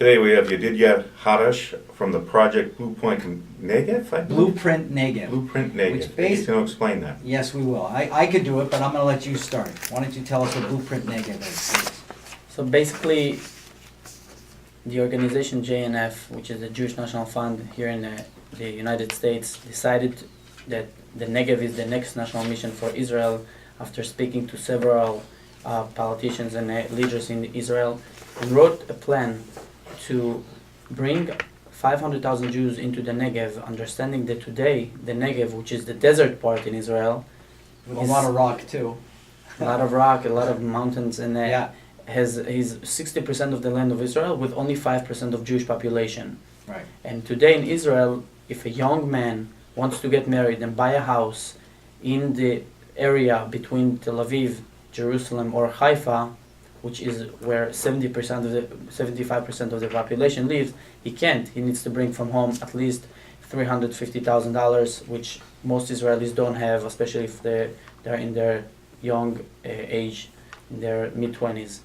Today we have Yedidya Harush from the project Blueprint Negev, I believe? Blueprint Negev. Blueprint Negev. Which He's going to explain that. Yes, we will. I could do it, but I'm going to let you start. Why don't you tell us what Blueprint Negev is, please? So basically, the organization JNF, which is the Jewish National Fund here in the United States, decided that the Negev is the next national mission for Israel after speaking to several politicians and leaders in Israel, and wrote a plan to bring 500,000 Jews into the Negev, understanding that today the Negev, which is the desert part in Israel, With a lot of rock, too. a lot of rock, a lot of mountains, and Yeah. has 60% of the land of Israel with only 5% of Jewish population. Right. And today in Israel, if a young man wants to get married and buy a house in the area between Tel Aviv, Jerusalem, or Haifa, which is where 75% of the population lives, he can't. He needs to bring from home at least $350,000, which most Israelis don't have, especially if they're in their young age, in their mid-20s.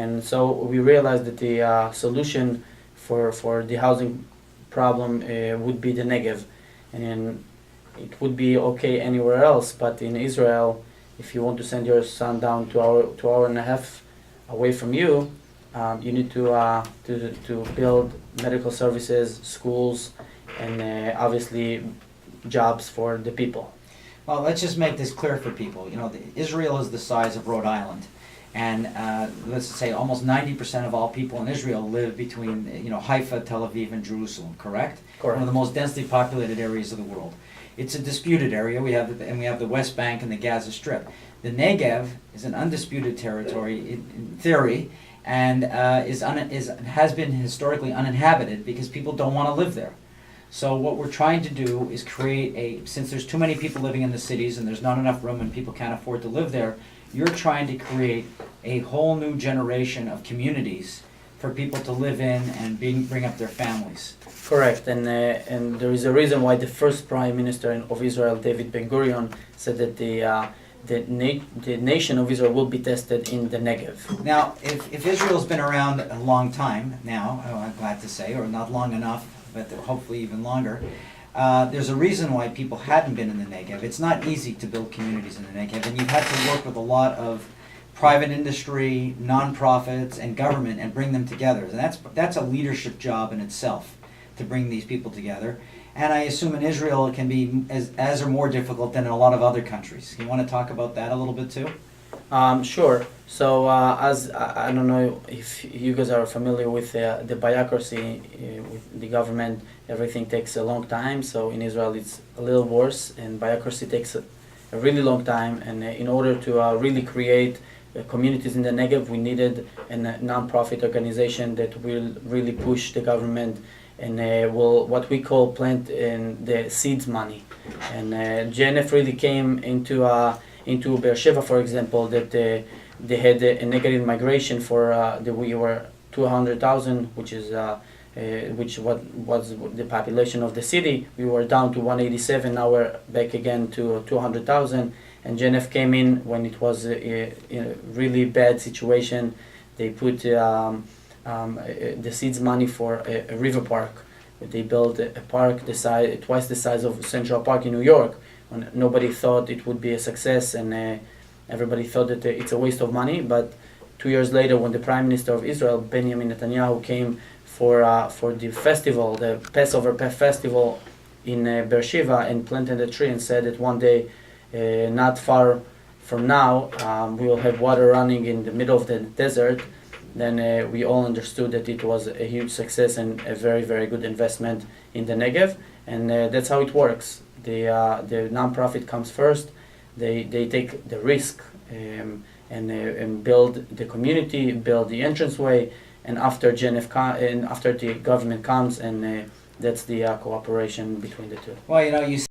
And so we realized that the solution for the housing problem would be the Negev. And it would be okay anywhere else, but in Israel, if you want to send your son down 2 hour and a half away from you, you need to build medical services, schools, and obviously jobs for the people. Well, let's just make this clear for people. You know, Israel is the size of Rhode Island. And let's say almost 90% of all people in Israel live between, Haifa, Tel Aviv, and Jerusalem, correct? Correct. One of the most densely populated areas of the world. It's a disputed area. We have the West Bank and the Gaza Strip. The Negev is an undisputed territory in theory, and has been historically uninhabited because people don't want to live there. So what we're trying to do is create since there's too many people living in the cities and there's not enough room and people can't afford to live there, you're trying to create a whole new generation of communities for people to live in and bring up their families. Correct, and there is a reason why the first Prime Minister of Israel, David Ben-Gurion, said that the nation of Israel will be tested in the Negev. Now, if Israel's been around a long time now, I'm glad to say, or not long enough, but hopefully even longer, there's a reason why people hadn't been in the Negev. It's not easy to build communities in the Negev, and you've had to work with a lot of private industry, nonprofits, and government and bring them together. And that's a leadership job in itself, to bring these people together. And I assume in Israel it can be as or more difficult than in a lot of other countries. You want to talk about that a little bit too? Sure. So as I don't know if you guys are familiar with the bureaucracy with the government, everything takes a long time. So in Israel it's a little worse, and bureaucracy takes a really long time. And in order to really create communities in the Negev, we needed a non-profit organization that will really push the government and will what we call plant in the seeds money. And JNF really came into Beersheba, for example, that they had a negative migration for we were 200,000, which was the population of the city. We were down to 187. Now we're back again to 200,000. And JNF came in when it was in a really bad situation. They put the seeds money for a river park. They built a park twice the size of Central Park in New York. When nobody thought it would be a success, and everybody thought that it's a waste of money. But 2 years later, when the Prime Minister of Israel, Benjamin Netanyahu, came for the festival, the Passover festival in Beersheba, and planted a tree and said that one day, not far from now, we will have water running in the middle of the desert. Then we all understood that it was a huge success and a very, very good investment in the Negev. And that's how it works. The non-profit comes first. They take the risk and build the community, build the entranceway, and after after the government comes, and that's the cooperation between the two. Well, you